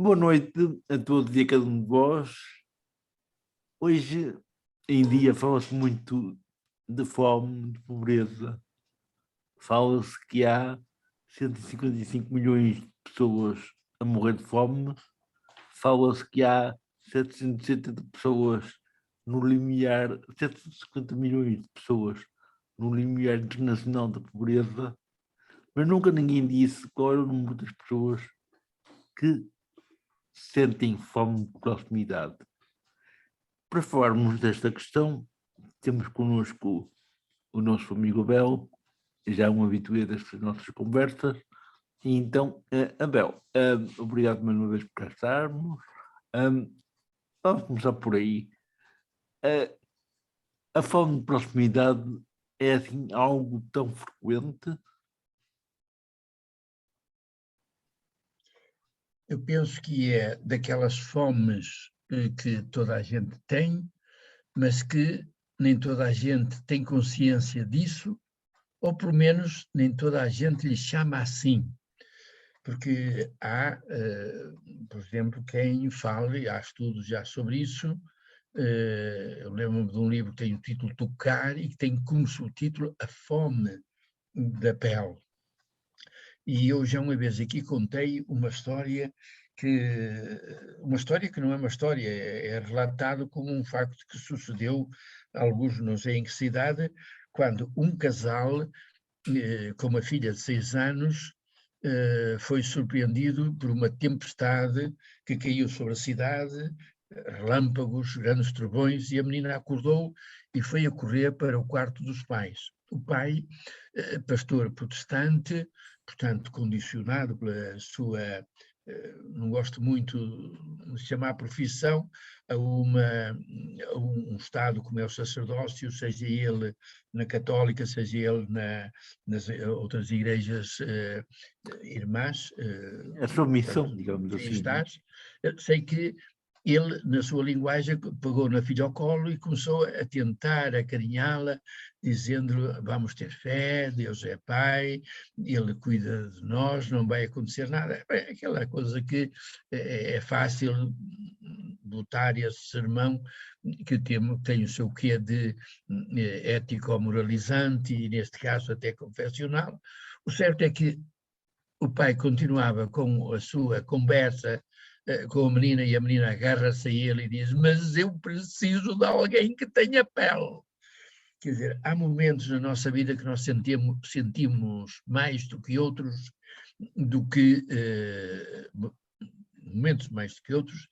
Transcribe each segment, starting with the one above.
Boa noite a todos e a cada um de vós. Hoje em dia fala-se muito de fome, de pobreza. Fala-se que há 155 milhões de pessoas a morrer de fome. Fala-se que há 770 pessoas no limiar, 750 milhões de pessoas no limiar internacional da pobreza. Mas nunca ninguém disse qual era o número das pessoas que sentem fome de proximidade. Para falarmos desta questão, temos connosco o nosso amigo Abel, já um habitué destas nossas conversas. E então, Abel, obrigado mais uma vez por cá estarmos. Vamos começar por aí. A fome de proximidade é assim algo tão frequente? Eu penso que é daquelas fomes que toda a gente tem, mas que nem toda a gente tem consciência disso, ou pelo menos nem toda a gente lhe chama assim. Porque há, por exemplo, quem fala, e há estudos já sobre isso. Eu lembro-me de um livro que tem o título Tocar e que tem como subtítulo A Fome da Pele. E eu já uma vez aqui contei uma história que não é uma história, é relatado como um facto que sucedeu, alguns não sei em que cidade, quando um casal com uma filha de 6 anos foi surpreendido por uma tempestade que caiu sobre a cidade, relâmpagos, grandes trovões, e a menina acordou e foi a correr para o quarto dos pais. O pai, pastor protestante, portanto condicionado pela sua, não gosto muito de chamar profissão, a um Estado como é o sacerdócio, seja ele na católica, seja ele nas outras igrejas irmãs, A sua missão, portanto, digamos assim. cristãs. Sei que ele, na sua linguagem, pegou na filha ao colo e começou a tentar acarinhá-la, dizendo: vamos ter fé, Deus é Pai, Ele cuida de nós, não vai acontecer nada. É aquela coisa que é fácil botar esse sermão, que tem o seu quê de ético-moralizante e, neste caso, até confessional. O certo é que o pai continuava com a sua conversa com a menina, e a menina agarra-se a ele e diz: mas eu preciso de alguém que tenha pele. Quer dizer, há momentos na nossa vida que nós sentimos mais do que outros, momentos mais do que outros,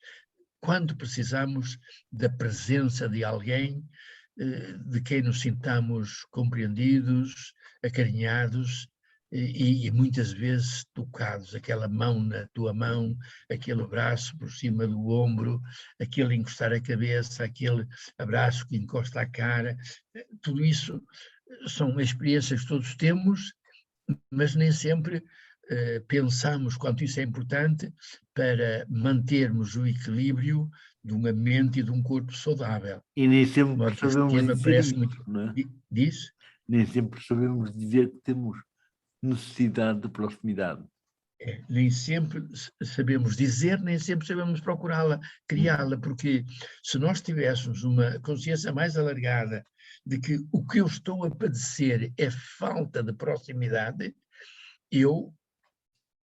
quando precisamos da presença de alguém, de quem nos sintamos compreendidos, acarinhados e muitas vezes tocados, aquela mão na tua mão, aquele abraço por cima do ombro, aquele encostar a cabeça, aquele abraço que encosta a cara, tudo isso são experiências que todos temos, mas nem sempre pensamos quanto isso é importante para mantermos o equilíbrio de uma mente e de um corpo saudável. E nem De sempre modo que este sabemos tema dizer parece muito... isso, não é? Diz? Nem sempre sabemos dizer que temos necessidade de proximidade. Nem sempre sabemos dizer, nem sempre sabemos procurá-la, criá-la, porque se nós tivéssemos uma consciência mais alargada de que o que eu estou a padecer é falta de proximidade, eu,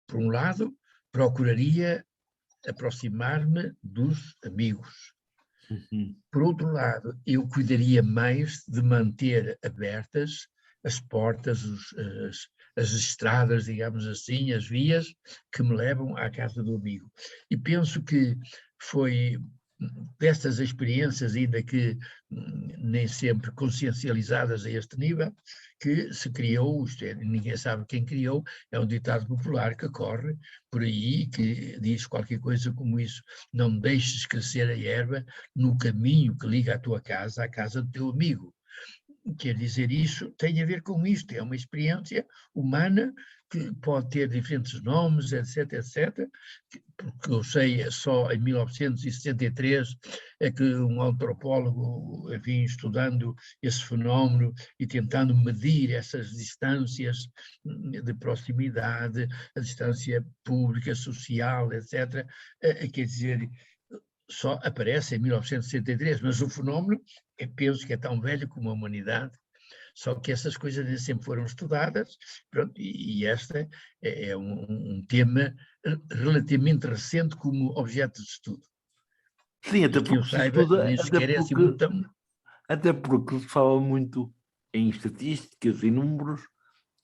por um lado, procuraria aproximar-me dos amigos. Por outro lado, eu cuidaria mais de manter abertas as portas, as estradas, digamos assim, as vias que me levam à casa do amigo. E penso que foi destas experiências, ainda que nem sempre consciencializadas a este nível, que se criou, isto é, ninguém sabe quem criou, é um ditado popular que corre por aí, que diz qualquer coisa como isso: não deixes crescer a erva no caminho que liga a tua casa à casa do teu amigo. quer dizer, isso tem a ver com isto, é uma experiência humana que pode ter diferentes nomes, etc, etc, porque eu sei, só em 1963 é que um antropólogo, enfim, estudando esse fenómeno e tentando medir essas distâncias de proximidade, a distância pública, social, etc, quer dizer, só aparece em 1963, mas o fenómeno, penso que é tão velho como a humanidade, só que essas coisas nem sempre foram estudadas, pronto, e esta é um tema relativamente recente como objeto de estudo. Sim, E até que eu porque se saiba, estuda, nem sequer é assim muito... até porque se fala muito em estatísticas e números,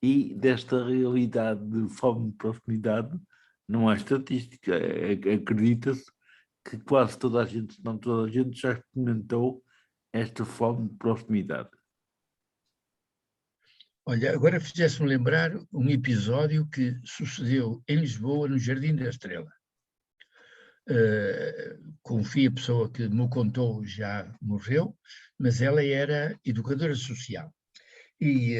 e desta realidade de fome de proximidade não há estatística. Acredita-se que quase toda a gente, se não toda a gente, já experimentou esta fome de proximidade. Olha, agora fizeste-me lembrar um episódio que sucedeu em Lisboa, no Jardim da Estrela. Confio, a pessoa que me contou já morreu, mas ela era educadora social e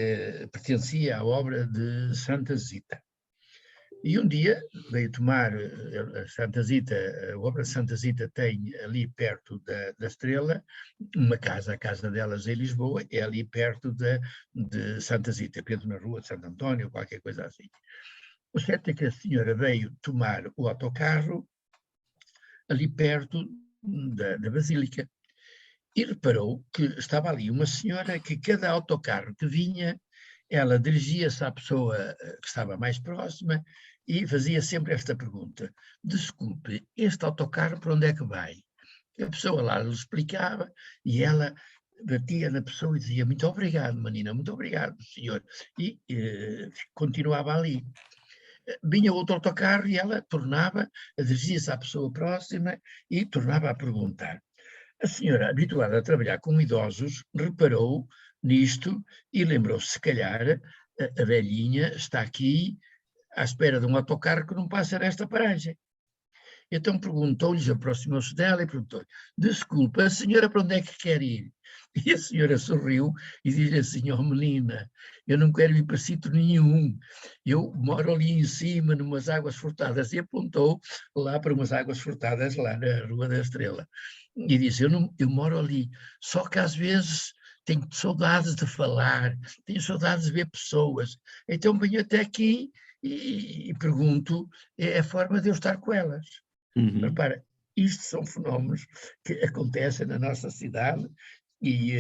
pertencia à obra de Santa Zita. E um dia veio tomar a Santa Zita, a obra de Santa Zita tem ali perto da Estrela uma casa, a casa delas em Lisboa, é ali perto de Santa Zita, Pedro na Rua de Santo António, qualquer coisa assim. O certo é que a senhora veio tomar o autocarro ali perto da Basílica e reparou que estava ali uma senhora que cada autocarro que vinha, ela dirigia-se à pessoa que estava mais próxima e fazia sempre esta pergunta: desculpe, este autocarro para onde é que vai? A pessoa lá lhe explicava e ela batia na pessoa e dizia: muito obrigado, menina, muito obrigado, senhor. E continuava ali. Vinha outro autocarro e ela tornava a dirigir-se à pessoa próxima e tornava a perguntar. A senhora, habituada a trabalhar com idosos, reparou nisto e lembrou-se, se calhar, a velhinha está aqui à espera de um autocarro que não passa nesta paragem. Então perguntou-lhes, aproximou-se dela e perguntou-lhe: desculpa, a senhora para onde é que quer ir? E a senhora sorriu e disse assim: oh menina, eu não quero ir para sítio nenhum, eu moro ali em cima, numas águas furtadas. E apontou lá para umas águas furtadas, lá na Rua da Estrela. E disse: eu moro ali, só que às vezes tenho saudades de falar, tenho saudades de ver pessoas, então venho até aqui e pergunto, é a forma de eu estar com elas. Uhum. Repara, isto são fenómenos que acontecem na nossa cidade e,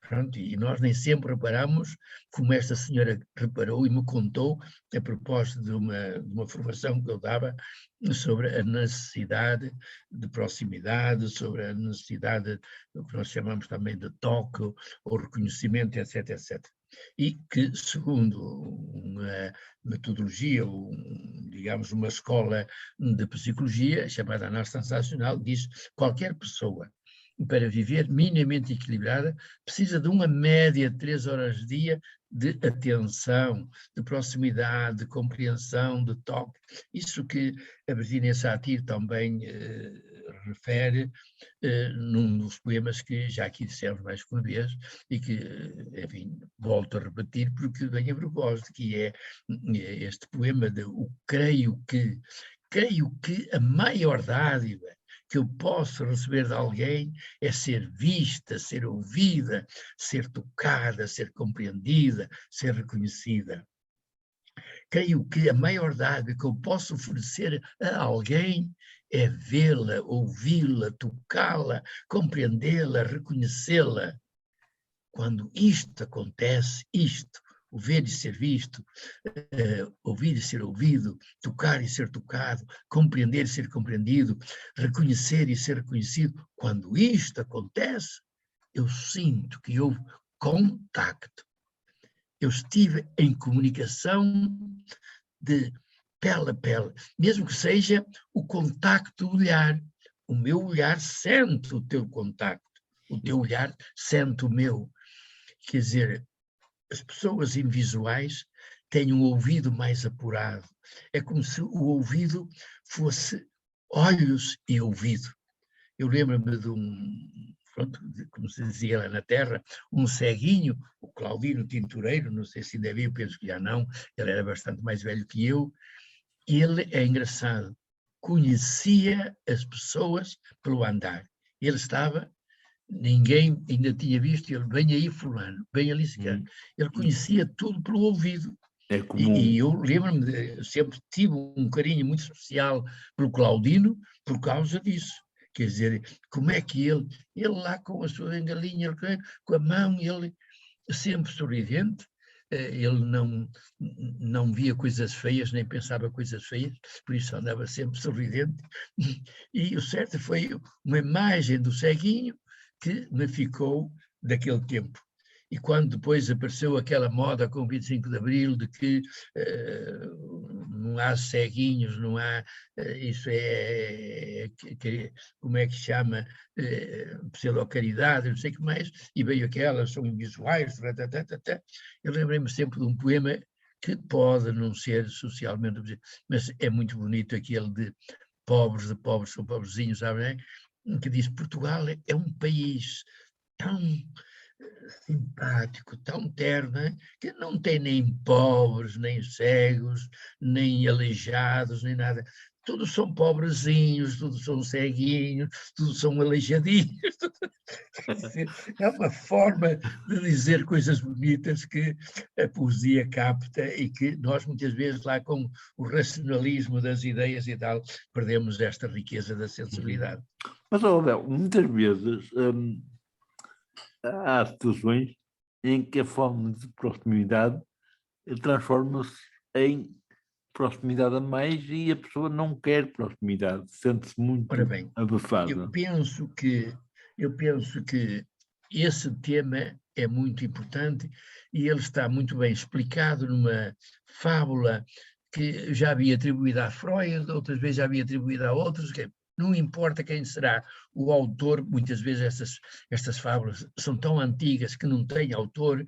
pronto, e nós nem sempre reparamos, como esta senhora reparou e me contou, a propósito de uma formação que eu dava sobre a necessidade de proximidade, sobre a necessidade do que nós chamamos também de toque ou reconhecimento, etc, etc. E que, segundo uma metodologia, digamos, uma escola de psicologia, chamada Análise Transacional, diz que qualquer pessoa, para viver minimamente equilibrada, precisa de uma média de 3 horas dia de atenção, de proximidade, de compreensão, de toque. Isso que a Virginia Satir também refere num dos poemas que já aqui dissemos mais que uma vez e que, enfim, volto a repetir porque vem a propósito, que é este poema de o creio que a maior dádiva que eu posso receber de alguém é ser vista, ser ouvida, ser tocada, ser compreendida, ser reconhecida. Creio que a maior dádiva que eu posso oferecer a alguém é vê-la, ouvi-la, tocá-la, compreendê-la, reconhecê-la. Quando isto acontece, o ver e ser visto, ouvir e ser ouvido, tocar e ser tocado, compreender e ser compreendido, reconhecer e ser reconhecido, quando isto acontece, eu sinto que houve contacto. Eu estive em comunicação de pele a pele, mesmo que seja o contacto do olhar. O meu olhar sente o teu contacto, o teu olhar sente o meu. Quer dizer, as pessoas invisuais têm um ouvido mais apurado. É como se o ouvido fosse olhos e ouvido. Eu lembro-me de um pronto, como se dizia lá na terra, um ceguinho, o Claudino Tintureiro, não sei se ainda viu, penso que já não, ele era bastante mais velho que eu, e ele é engraçado, conhecia as pessoas pelo andar. Ele estava, ninguém ainda tinha visto, ele, vem aí fulano, vem ali sequer. Ele conhecia tudo pelo ouvido. É E comum. eu lembro-me, sempre tive um carinho muito especial pelo Claudino por causa disso. Quer dizer, como é que ele lá com a sua bengalinha, com a mão, ele sempre sorridente, ele não via coisas feias, nem pensava coisas feias, por isso andava sempre sorridente. E o certo foi uma imagem do ceguinho que me ficou daquele tempo. E quando depois apareceu aquela moda com o 25 de Abril de que não há ceguinhos, não há, isso como é que chama, pseudo-caridade, não sei o que mais, e veio aquelas, são invisuais, eu lembrei-me sempre de um poema que pode não ser socialmente, mas é muito bonito aquele de pobres são pobrezinhos, sabem, que diz Portugal é um país tão simpático, tão terno, que não tem nem pobres, nem cegos, nem aleijados, nem nada. Todos são pobrezinhos, todos são ceguinhos, todos são aleijadinhos. É uma forma de dizer coisas bonitas que a poesia capta e que nós muitas vezes lá com o racionalismo das ideias e tal, perdemos esta riqueza da sensibilidade. Mas, ó, Abel, muitas vezes há situações em que a forma de proximidade transforma-se em proximidade a mais e a pessoa não quer proximidade, sente-se Ora muito bem, eu abafada. penso que, eu penso que esse tema é muito importante e ele está muito bem explicado numa fábula que já havia atribuído a Freud, outras vezes já havia atribuído a outros, que não importa quem será o autor, muitas vezes estas fábulas são tão antigas que não têm autor,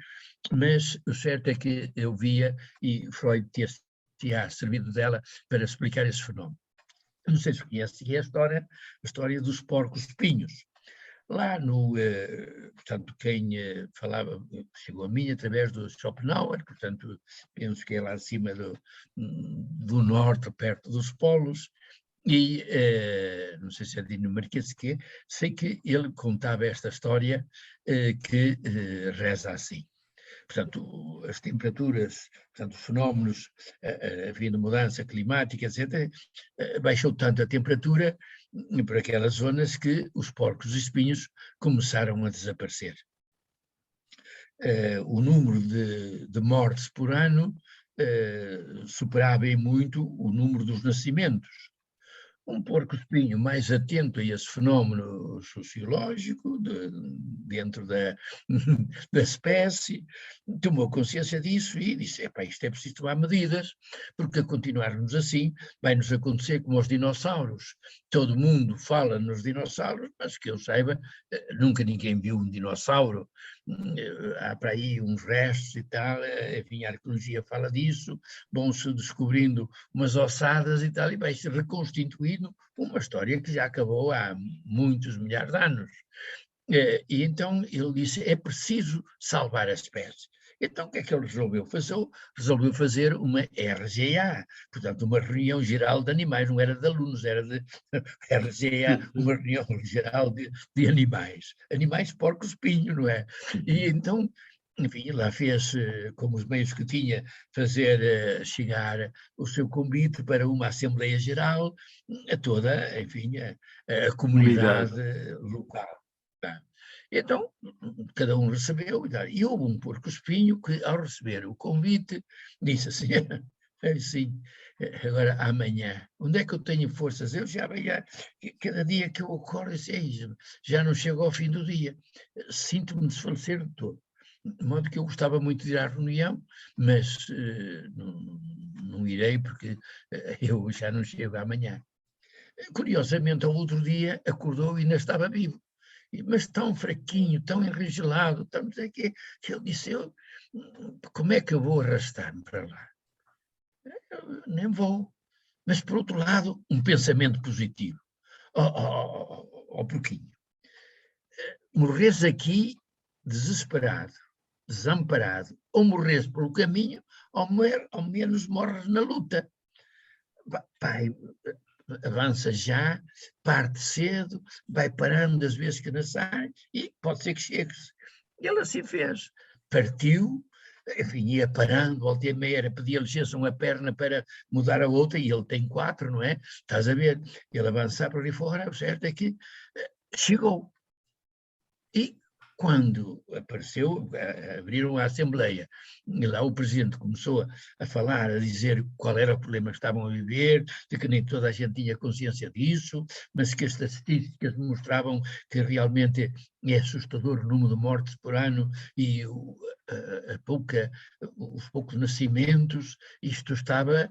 mas o certo é que eu via e Freud tinha servido dela para explicar esse fenómeno. Não sei se conhece, que é a história dos porcos-espinhos. Lá no, portanto, quem falava, chegou a mim através do Schopenhauer, portanto, penso que é lá acima do norte, perto dos polos, e não sei se é dinamarquês que é, sei que ele contava esta história que reza assim. Portanto, as temperaturas, portanto, os fenómenos, havia mudança climática, etc., baixou tanto a temperatura por aquelas zonas que os porcos espinhos começaram a desaparecer. O número de mortes por ano superava em muito o número dos nascimentos. Um porco-espinho mais atento a esse fenómeno sociológico dentro da espécie, tomou consciência disso e disse, isto é preciso tomar medidas, porque a continuarmos assim vai-nos acontecer como aos dinossauros. Todo mundo fala nos dinossauros, mas que eu saiba, nunca ninguém viu um dinossauro. Há para aí uns restos e tal, enfim, a arqueologia fala disso, vão-se descobrindo umas ossadas e tal, e vai-se reconstituindo uma história que já acabou há muitos milhares de anos. E então ele disse, é preciso salvar a espécie. Então o que é que ele resolveu fazer? Resolveu fazer uma RGA, portanto uma reunião geral de animais, não era de alunos, era de RGA, uma reunião geral de animais porcos-espinho, não é? E então, enfim, lá fez, como os meios que tinha, fazer chegar o seu convite para uma Assembleia Geral a toda, enfim, a Comunidade. comunidade local. Tá? Então, cada um recebeu, e houve um porco-espinho que, ao receber o convite, disse assim, assim, agora amanhã, onde é que eu tenho forças? Eu já cada dia que eu acordo, já não chego ao fim do dia, sinto-me desfalecer de todo. De modo que eu gostava muito de ir à reunião, mas não irei porque eu já não chego amanhã. Curiosamente, ao outro dia, acordou e ainda estava vivo. Mas tão fraquinho, tão enregelado, tão não sei o quê, que ele disse, como é que eu vou arrastar-me para lá? Eu nem vou. Mas, por outro lado, um pensamento positivo. Porquinho. morres aqui desesperado, desamparado, ou morres pelo caminho, ou menos morres na luta. Pai, avança já, parte cedo, vai parando das vezes que nascer e pode ser que chegue-se. Ele assim fez. Partiu, enfim, ia parando, volta e meia, era pedir licença uma perna para mudar a outra, e ele tem 4, não é? Estás a ver? Ele avançar por ali fora, o certo é que chegou. E quando apareceu, abriram a Assembleia, e lá o Presidente começou a falar, a dizer qual era o problema que estavam a viver, de que nem toda a gente tinha consciência disso, mas que as estatísticas mostravam que realmente é assustador o número de mortes por ano e os poucos nascimentos, isto estava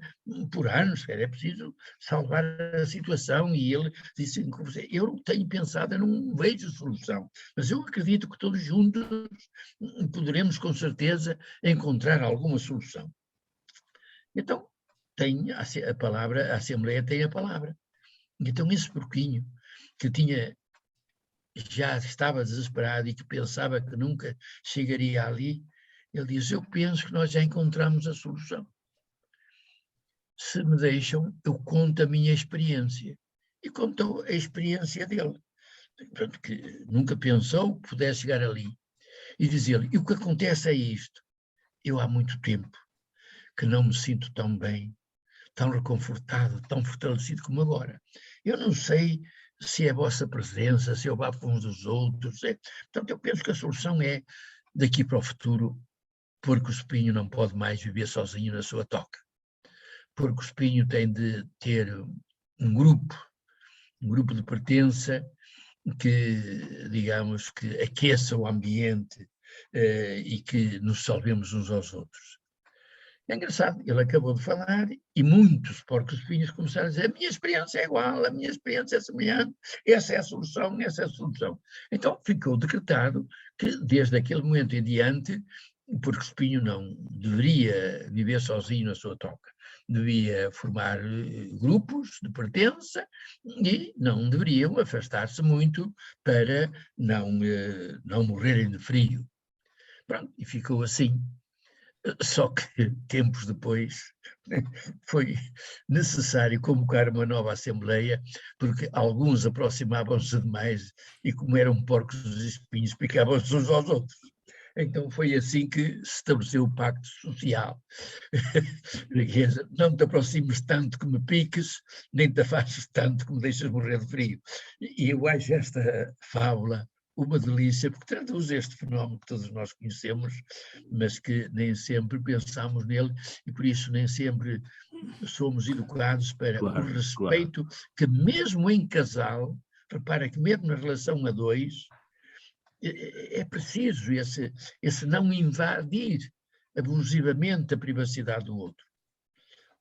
por anos, era preciso salvar a situação, e ele disse, eu não tenho pensado, eu não vejo solução, mas eu acredito que todos juntos poderemos com certeza encontrar alguma solução. Então, tem a palavra, a Assembleia tem a palavra. Então, esse porquinho que já estava desesperado e que pensava que nunca chegaria ali, ele diz, eu penso que nós já encontramos a solução. Se me deixam, eu conto a minha experiência. E contou a experiência dele. Portanto, que nunca pensou que pudesse chegar ali. E dizer-lhe, e o que acontece é isto. Eu há muito tempo que não me sinto tão bem, tão reconfortado, tão fortalecido como agora. Eu não sei se é a vossa presença, se é o bafo uns dos outros. Portanto, eu penso que a solução é, daqui para o futuro, Porco Espinho não pode mais viver sozinho na sua toca. Porco Espinho tem de ter um grupo de pertença que, digamos, que aqueça o ambiente e que nos salvemos uns aos outros. É engraçado, ele acabou de falar e muitos porcos-espinhos começaram a dizer, a minha experiência é igual, a minha experiência é semelhante, essa é a solução, essa é a solução. Então ficou decretado que desde aquele momento em diante o porco-espinho não deveria viver sozinho na sua toca, devia formar grupos de pertença e não deveriam afastar-se muito para não morrerem de frio. Pronto, e ficou assim. Só que tempos depois foi necessário convocar uma nova Assembleia, porque alguns aproximavam-se demais e, como eram porcos os espinhos, picavam-se uns aos outros. Então foi assim que se estabeleceu o pacto social. Não te aproximes tanto que me piques, nem te afastes tanto que me deixes morrer de frio. E eu acho esta fábula uma delícia, porque traduz este fenómeno que todos nós conhecemos, mas que nem sempre pensamos nele, e por isso nem sempre somos educados para o respeito, que mesmo em casal, repara que mesmo na relação a dois, é preciso esse não invadir abusivamente a privacidade do outro.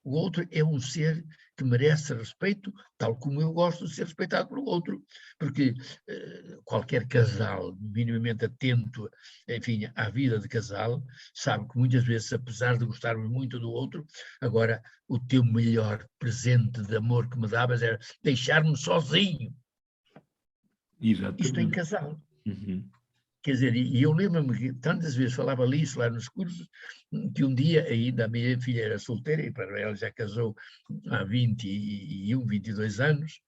O outro é um ser que merece respeito, tal como eu gosto de ser respeitado pelo outro, porque qualquer casal minimamente atento, enfim, à vida de casal, sabe que muitas vezes, apesar de gostarmos muito do outro, agora o teu melhor presente de amor que me davas era deixar-me sozinho. Exatamente. Isto em casal. Uhum. Quer dizer, e eu lembro-me que tantas vezes falava isso lá nos cursos, que um dia ainda a minha filha era solteira, e para ela já casou há 21, 22 anos,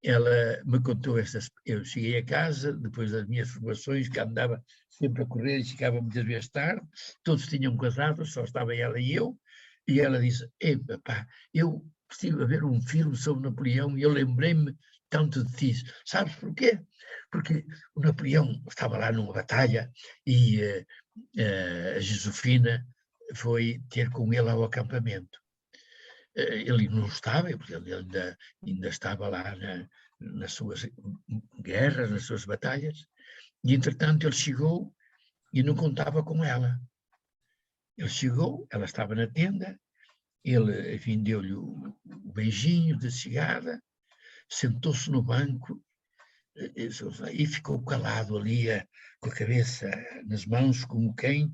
ela me contou estas, eu cheguei a casa, depois das minhas formações, que andava sempre a correr e chegava muitas vezes tarde, todos tinham casado, só estava ela e ela disse, papá, eu estive a ver um filme sobre Napoleão e eu lembrei-me tanto de ti. Sabes porquê? Porque o Napoleão estava lá numa batalha e a Josefina foi ter com ele ao acampamento. Ele não estava, porque ele ainda estava lá nas suas guerras, nas suas batalhas, e entretanto ele chegou e não contava com ela. Ele chegou, ela estava na tenda, ele, enfim, deu-lhe o beijinho de chegada, sentou-se no banco e ficou calado ali, com a cabeça nas mãos, como quem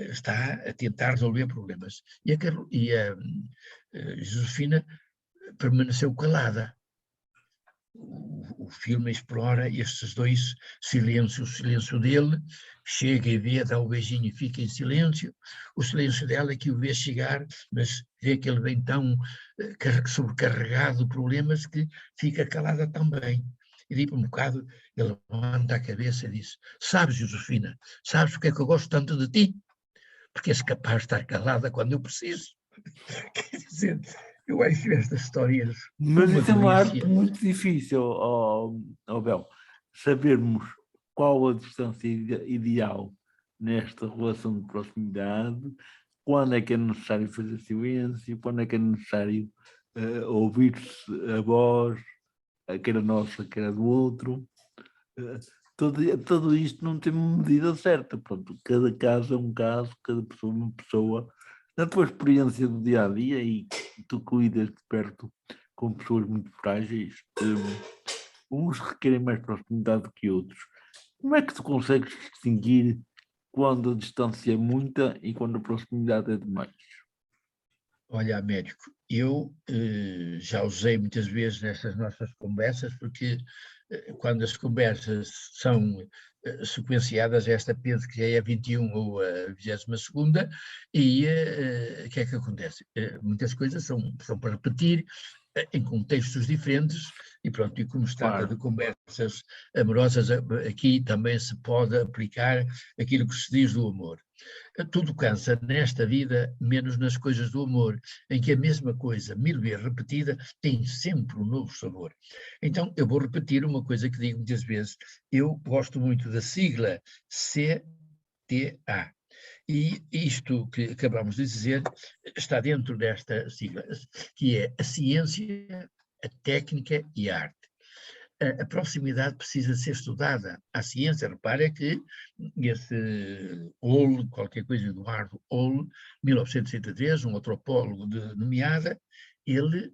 está a tentar resolver problemas. E a Josefina permaneceu calada. o filme explora estes dois silêncios, o silêncio dele, chega e vê, dá o beijinho e fica em silêncio, o silêncio dela que o vê chegar, mas vê que ele vem tão sobrecarregado de problemas que fica calada também. E daí por um bocado ele levanta a cabeça e diz: sabes, Josefina, sabes porque é que eu gosto tanto de ti? Porque és capaz de estar calada quando eu preciso. Quer dizer, eu acho estas histórias Mas uma isso é uma arte delícia. muito difícil, Bel, sabermos qual a distância ideal nesta relação de proximidade, quando é que é necessário fazer silêncio, quando é que é necessário ouvir-se a voz, quer a nossa, quer a do outro. Tudo isto não tem uma medida certa. Pronto, cada caso é um caso, cada pessoa é uma pessoa. Na tua experiência do dia a dia, e tu que lidas de perto com pessoas muito frágeis, uns requerem mais proximidade do que outros. Como é que tu consegues distinguir quando a distância é muita e quando a proximidade é demais? Olha, Américo, eu já usei muitas vezes nessas nossas conversas, porque quando as conversas são sequenciadas, esta penso que já é a 21 ou a 22ª, e o que é que acontece? Muitas coisas são para repetir, em contextos diferentes, e pronto, e como se trata de Claro. conversas amorosas, aqui também se pode aplicar aquilo que se diz do amor. Tudo cansa nesta vida, menos nas coisas do amor, em que a mesma coisa, 1000 vezes repetida, tem sempre um novo sabor. Então, eu vou repetir uma coisa que digo muitas vezes. Eu gosto muito da sigla CTA. E isto que acabamos de dizer está dentro desta sigla, que é a ciência, a técnica e a arte. A proximidade precisa ser estudada. A ciência, repara que esse Ohl, qualquer coisa, Eduardo Ohl, 1963, um antropólogo de nomeada, ele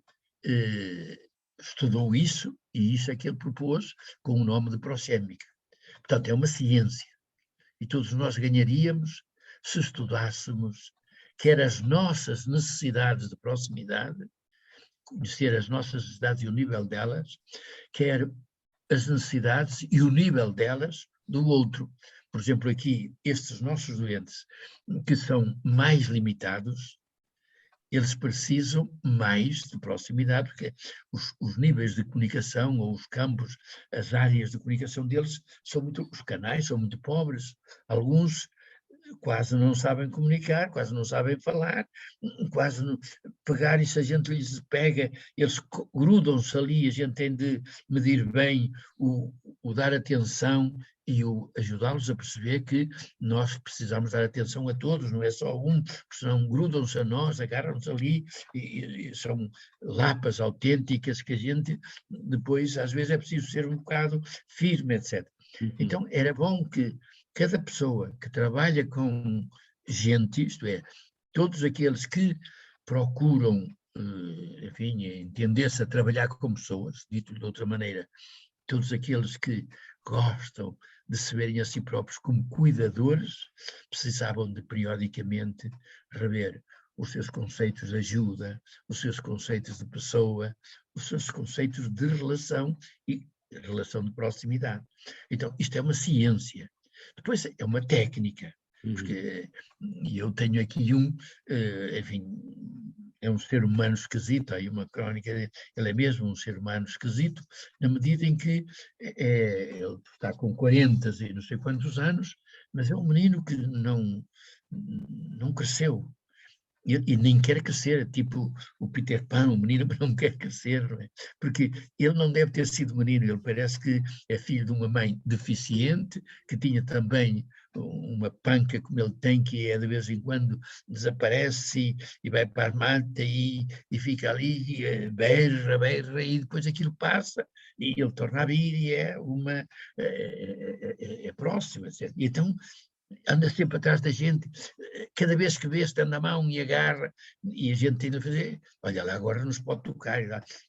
estudou isso, e isso é que ele propôs com o nome de proxémica. Portanto, é uma ciência. E todos nós ganharíamos se estudássemos quer as nossas necessidades de proximidade, conhecer as nossas necessidades e o nível delas, quer as necessidades e o nível delas do outro. Por exemplo, aqui, estes nossos doentes que são mais limitados, eles precisam mais de proximidade, porque os níveis de comunicação, ou os campos, as áreas de comunicação deles, os canais são muito pobres. Alguns quase não sabem comunicar, quase não sabem falar, quase não, pegar, e se a gente lhes pega, eles grudam-se ali, a gente tem de medir bem o dar atenção e o ajudá-los a perceber que nós precisamos dar atenção a todos, não é só um, porque senão grudam-se a nós, agarram-se ali, e são lapas autênticas que a gente depois, às vezes, é preciso ser um bocado firme, etc. Então, era bom que cada pessoa que trabalha com gente, isto é, todos aqueles que procuram, enfim, entender-se a trabalhar com pessoas, dito de outra maneira, todos aqueles que gostam de se verem a si próprios como cuidadores, precisavam de periodicamente rever os seus conceitos de ajuda, os seus conceitos de pessoa, os seus conceitos de relação e relação de proximidade. Então, isto é uma ciência. Depois é uma técnica, porque eu tenho aqui enfim, é um ser humano esquisito, aí uma crónica, ele é mesmo um ser humano esquisito, na medida em que ele está com 40 e não sei quantos anos, mas é um menino que não cresceu. E nem quer crescer, tipo o Peter Pan, o menino não quer crescer, não é? Porque ele não deve ter sido menino, ele parece que é filho de uma mãe deficiente, que tinha também uma panca como ele tem, que é de vez em quando desaparece e vai para a mata e fica ali, e berra, e depois aquilo passa e ele torna a vir e é próximo, etc. E então anda sempre atrás da gente, cada vez que vê, estende a mão e agarra, e a gente tem de fazer, olha lá, agora nos pode tocar,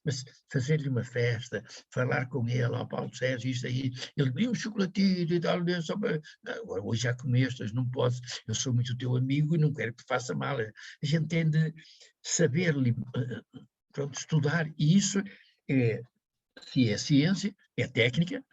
mas fazer-lhe uma festa, falar com ele, ó Paulo Sérgio, isto aí, ele viu um chocolatinho e tal, só para, agora hoje já comeste, hoje não podes, eu sou muito teu amigo e não quero que te faça mal. A gente tem de saber, pronto, estudar, e isso é se é ciência, é técnica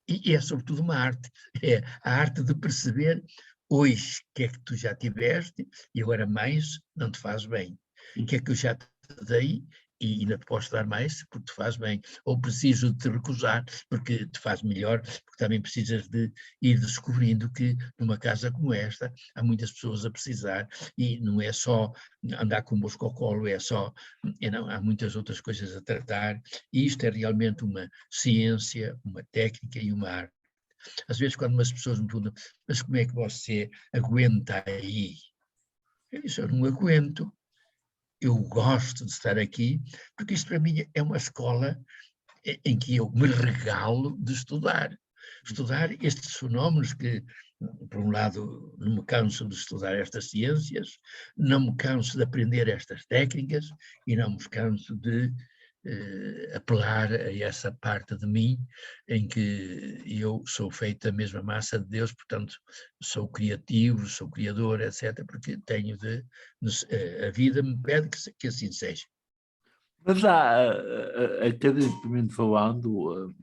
e é sobretudo uma arte. É a arte de perceber hoje o que é que tu já tiveste e agora mais não te faz bem. O que é que eu já te dei e ainda te posso dar mais porque te faz bem. Ou preciso de te recusar porque te faz melhor, porque também precisas de ir descobrindo que numa casa como esta há muitas pessoas a precisar e não é só andar com o mosco ao colo, não, há muitas outras coisas a tratar e isto é realmente uma ciência, uma técnica e uma arte. Às vezes quando umas pessoas me perguntam, mas como é que você aguenta aí? Eu disse, eu não aguento, eu gosto de estar aqui, porque isto para mim é uma escola em que eu me regalo de estudar. Estudar estes fenómenos que, por um lado, não me canso de estudar estas ciências, não me canso de aprender estas técnicas e não me canso de apelar a essa parte de mim em que eu sou feito da mesma massa de Deus, portanto sou criativo, sou criador, etc., porque tenho a vida me pede que assim seja. Mas há, academicamente falando,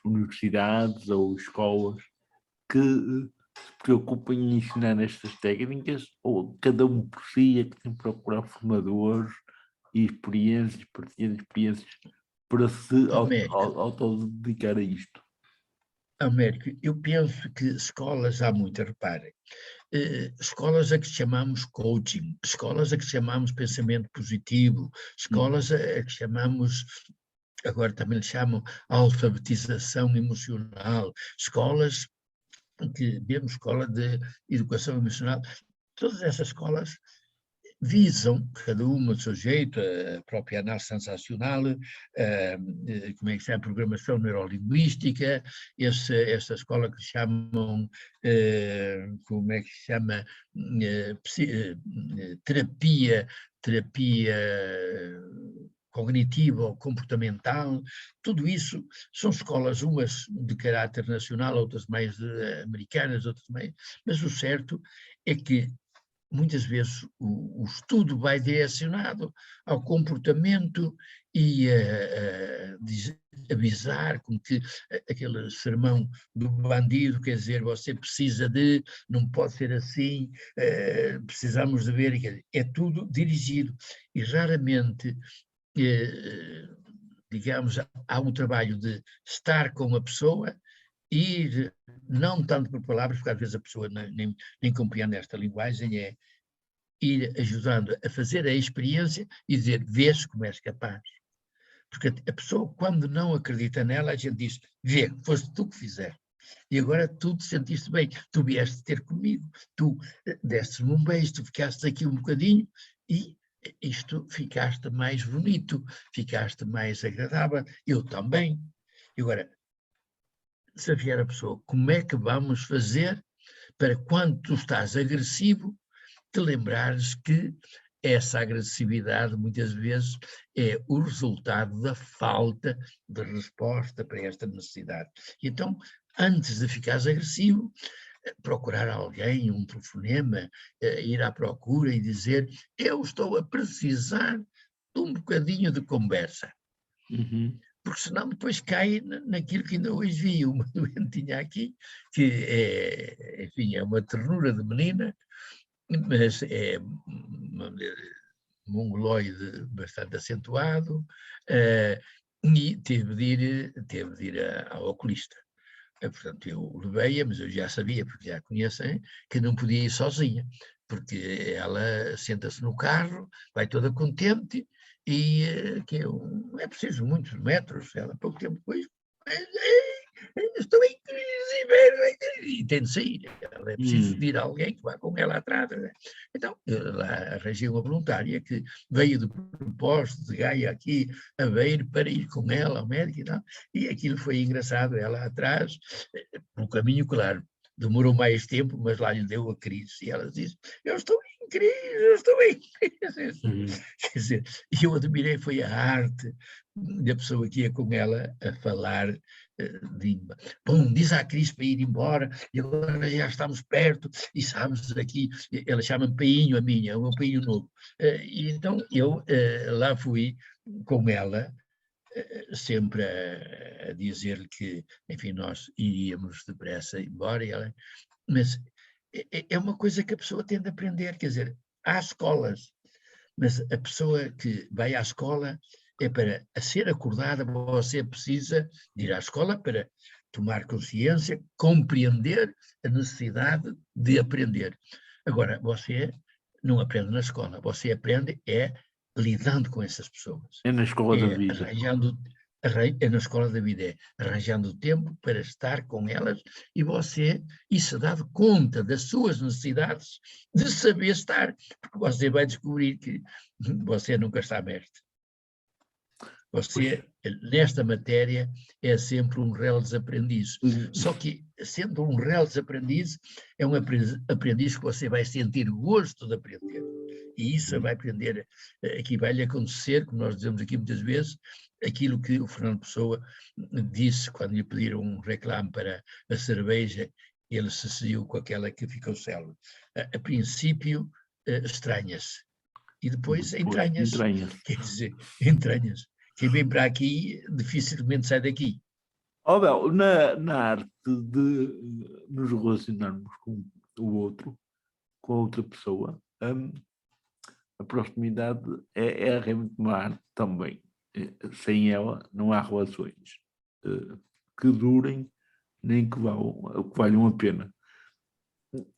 universidades ou escolas que se preocupem em ensinar estas técnicas, ou cada um por si é que tem que procurar formadores e experiências, partilhar experiências para se Américo, autodedicar a isto. Américo, eu penso que escolas há muitas, reparem, escolas a que chamamos coaching, escolas a que chamamos pensamento positivo, escolas a que chamamos, agora também lhe chamam alfabetização emocional, escolas que mesmo escola de educação emocional, todas essas escolas visam, cada uma do seu jeito, a própria análise sensacional, como é que se chama, programação neurolinguística, essa escola que chamam, como é que se chama, terapia cognitiva ou comportamental, tudo isso são escolas, umas de caráter nacional, outras mais americanas, outras mais, mas o certo é que muitas vezes o estudo vai direcionado ao comportamento e avisar como que aquele sermão do bandido, quer dizer, você precisa de, não pode ser assim, precisamos de ver, é tudo dirigido e raramente digamos, há um trabalho de estar com a pessoa, ir, não tanto por palavras, porque às vezes a pessoa nem compreende esta linguagem, é ir ajudando a fazer a experiência e dizer, vês como és capaz. Porque a pessoa, quando não acredita nela, a gente diz, vê, foste tu que fizeste. E agora tu te sentiste bem, tu vieste ter comigo, tu deste-me um beijo, tu ficaste aqui um bocadinho e isto ficaste mais bonito, ficaste mais agradável, eu também. E agora, desafiar a pessoa, como é que vamos fazer para quando tu estás agressivo, te lembrares que essa agressividade muitas vezes é o resultado da falta de resposta para esta necessidade. Então, antes de ficares agressivo, procurar alguém, um telefonema, ir à procura e dizer, eu estou a precisar de um bocadinho de conversa. Uhum. Porque senão depois cai naquilo que ainda hoje vi uma doentinha aqui, que é, enfim, é uma ternura de menina, mas é mongoloide bastante acentuado, e teve de ir ao oculista. Portanto, eu levei-a, mas eu já sabia, porque já a conheço, que não podia ir sozinha, porque ela senta-se no carro, vai toda contente, e que é preciso muitos metros, ela pouco tempo depois, estou em crise, e tem de sair, ela é preciso de ir alguém que vá com ela atrás. Então, eu lá arranjei uma voluntária que veio de propósito de Gaia aqui a ver para ir com ela ao médico e tal, e aquilo foi engraçado, ela atrás, pelo caminho, claro, demorou mais tempo, mas lá lhe deu a crise, e ela disse, eu estou em crise, eu estou em crise. Uhum. Quer dizer, e eu admirei, foi a arte da pessoa que ia com ela a falar língua. Bom, diz à Cris para ir embora, e agora já estamos perto, e sabes, aqui, ela chama-me Painho, a minha, é o meu Painho novo. E então eu lá fui com ela, sempre a dizer-lhe que, enfim, nós iríamos depressa embora, mas é uma coisa que a pessoa tem de aprender, quer dizer, há escolas, mas a pessoa que vai à escola é para a ser acordada, você precisa de ir à escola para tomar consciência, compreender a necessidade de aprender. Agora, você não aprende na escola, você aprende lidando com essas pessoas. É na escola da vida. É na escola da vida, é arranjando tempo para estar com elas e se dá conta das suas necessidades de saber estar, porque você vai descobrir que você nunca está mestre. Você, nesta matéria, é sempre um reles aprendiz. Só que, sendo um reles aprendiz, é um aprendiz que você vai sentir gosto de aprender. E isso vai aprender, aqui vai-lhe acontecer, como nós dizemos aqui muitas vezes, aquilo que o Fernando Pessoa disse quando lhe pediram um reclame para a cerveja, ele se seguiu com aquela que ficou célebre. A princípio, estranha-se. E depois entranha-se. Quer dizer, entranha-se. Quem vem para aqui dificilmente sai daqui. Bel, na arte de nos relacionarmos com o outro, com a outra pessoa, a proximidade é realmente uma arte também. Sem ela não há relações que durem nem que valham a pena.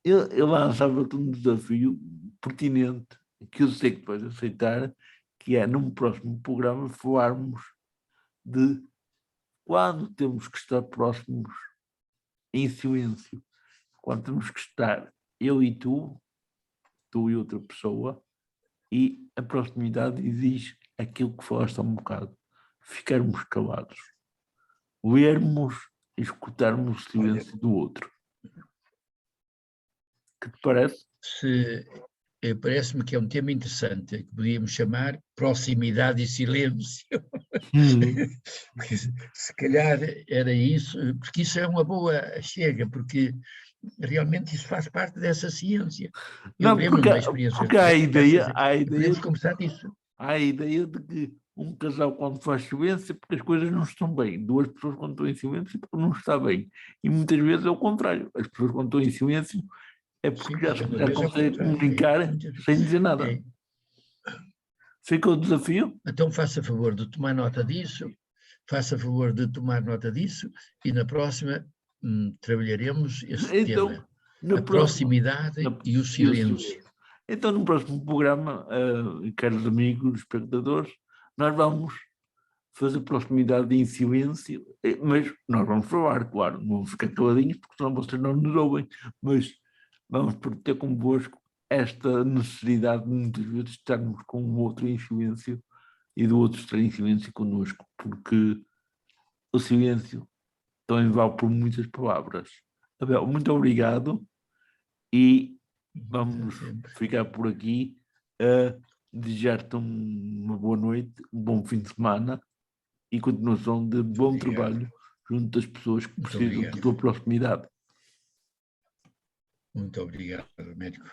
Eu lançava-te um desafio pertinente, que eu sei que vais aceitar, que é, num próximo programa, falarmos de quando temos que estar próximos em silêncio, quando temos que estar eu e tu e outra pessoa, e a proximidade exige aquilo que falaste há um bocado, ficarmos calados, lermos e escutarmos o silêncio do outro. Que te parece? Parece-me que é um tema interessante, que podíamos chamar proximidade e silêncio. Porque, se calhar era isso, porque isso é uma boa chega, porque realmente isso faz parte dessa ciência. Não, porque há a ideia podemos conversar disso. Há a ideia de que um casal, quando faz silêncio, porque as coisas não estão bem. Duas pessoas, quando estão em silêncio, porque não está bem. E muitas vezes é o contrário. As pessoas, quando estão em silêncio, é porque já conseguem comunicar sem dizer nada. Fica o desafio? Então faça favor de tomar nota disso, e na próxima trabalharemos este tema. A proximidade e o silêncio. Então, no próximo programa, caros amigos, espectadores, nós vamos fazer proximidade em silêncio, mas nós vamos falar, claro, não vamos ficar caladinhos, porque senão vocês não nos ouvem, mas vamos ter convosco esta necessidade de muitas vezes estarmos com o outro em silêncio e do outro estar em silêncio connosco, porque o silêncio também vale por muitas palavras. Abel, muito obrigado e vamos ficar por aqui a desejar-te uma boa noite, um bom fim de semana e continuação de bom trabalho junto das pessoas que precisam da tua proximidade. Muito obrigado, médico.